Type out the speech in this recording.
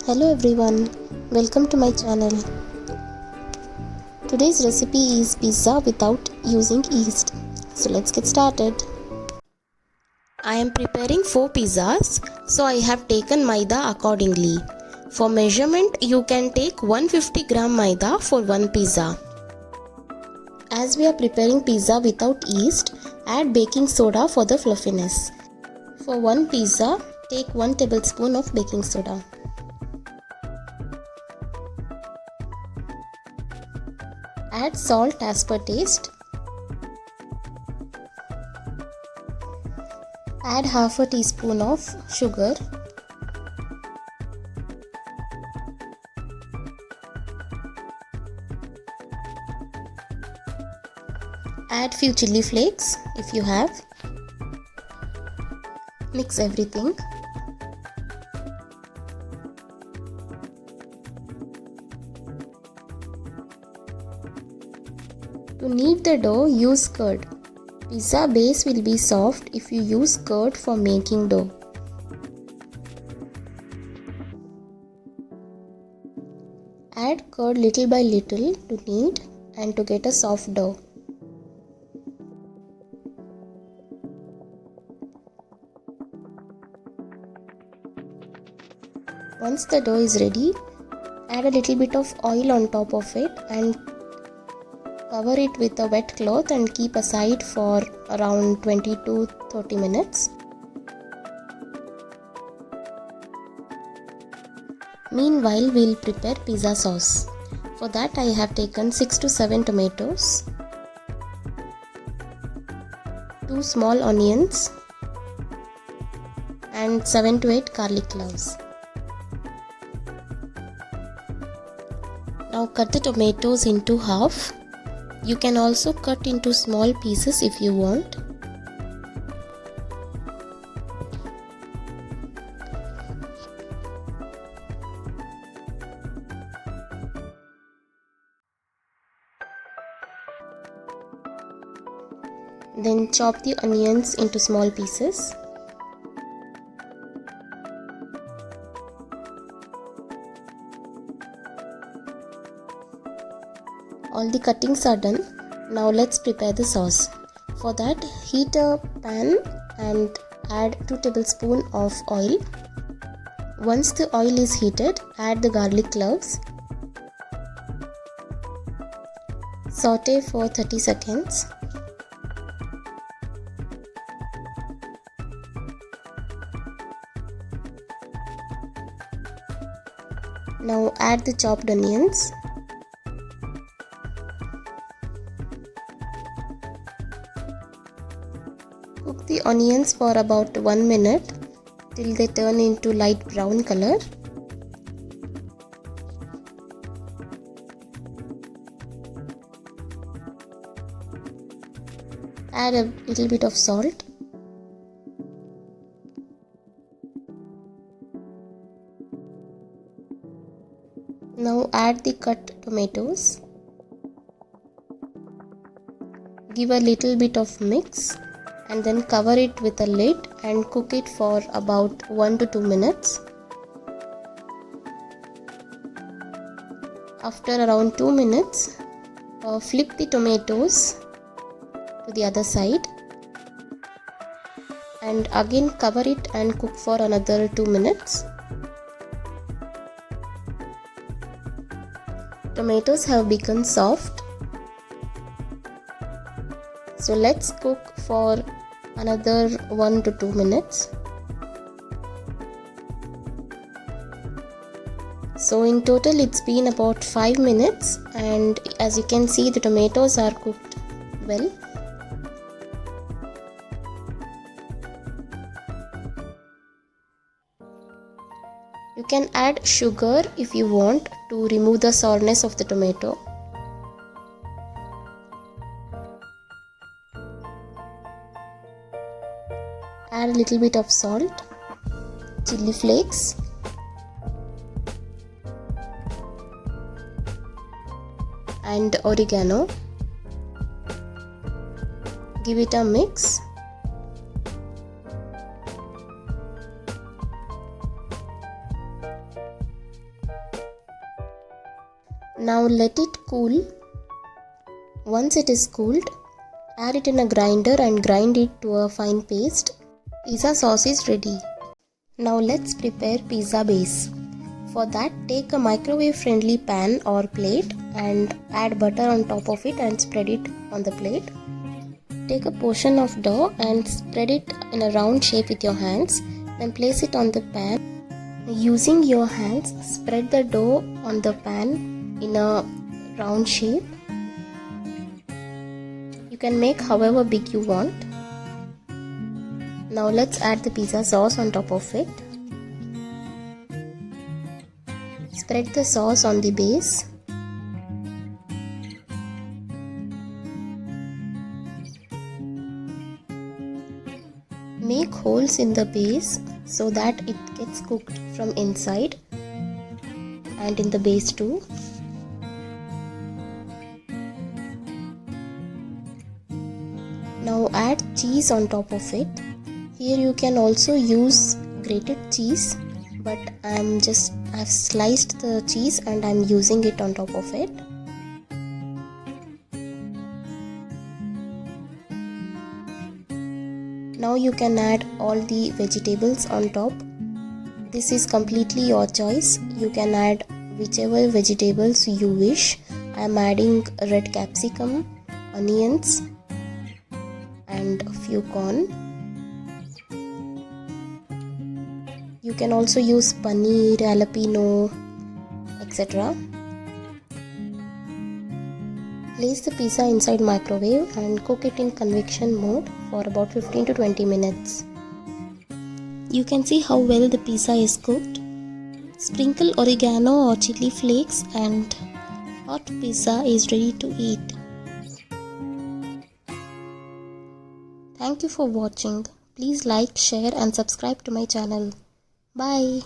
Hello everyone, welcome to my channel. Today's recipe is pizza without using yeast. So let's get started. I am preparing 4 pizzas, so I have taken Maida accordingly. For measurement, you can take 150 gram Maida for 1 pizza. As we are preparing pizza without yeast, add baking soda for the fluffiness. For 1 pizza, take 1 tablespoon of baking soda. Add salt as per taste. Add half a teaspoon of sugar. Add few chilli flakes if you have. Mix everything. To knead the dough, use curd. Pizza base will be soft if you use curd for making dough. Add curd little by little to knead and to get a soft dough. Once the dough is ready, add a little bit of oil on top of it and cover it with a wet cloth and keep aside for around 20 to 30 minutes. Meanwhile, we'll prepare pizza sauce. For that, I have taken 6 to 7 tomatoes, 2 small onions, and 7 to 8 garlic cloves. Now cut the tomatoes into half. You can also cut into small pieces if you want. Then chop the onions into small pieces. All the cuttings are done. Now let's prepare the sauce. For that, heat a pan and add 2 tablespoons of oil. Once the oil is heated, add the garlic cloves. Saute for 30 seconds. Now add the chopped onions. Cook the onions for about 1 minute till they turn into light brown color. Add a little bit of salt. Now add the cut tomatoes. Give a little bit of mix and then cover it with a lid and cook it for about 1 to 2 minutes. After around 2 minutes, flip the tomatoes to the other side and again cover it and cook for another 2 minutes. Tomatoes have become soft. So let's cook for another 1 to 2 minutes. So in total it's been about 5 minutes and as you can see the tomatoes are cooked well. You can add sugar if you want to remove the sourness of the tomato. Add a little bit of salt, chilli flakes, and oregano. Give it a mix. Now let it cool. Once it is cooled, add it in a grinder and grind it to a fine paste. Pizza sauce is ready. Now let's prepare pizza base. For that, take a microwave friendly pan or plate and add butter on top of it and spread it on the plate. Take a portion of dough and spread it in a round shape with your hands. Then place it on the pan. Using your hands, spread the dough on the pan in a round shape. You can make however big you want. Now let's add the pizza sauce on top of it. Spread the sauce on the base. Make holes in the base so that it gets cooked from inside and in the base too. Now add cheese on top of it. Here you can also use grated cheese, but I've sliced the cheese and I'm using it on top of it. Now you can add all the vegetables on top. This is completely your choice. You can add whichever vegetables you wish. I am adding red capsicum, onions and a few corn. You can also use paneer, jalapeno, etc. Place the pizza inside microwave and cook it in convection mode for about 15 to 20 minutes. You can see how well the pizza is cooked. Sprinkle oregano or chili flakes and hot pizza is ready to eat. Thank you for watching. Please like, share and subscribe to my channel. Bye.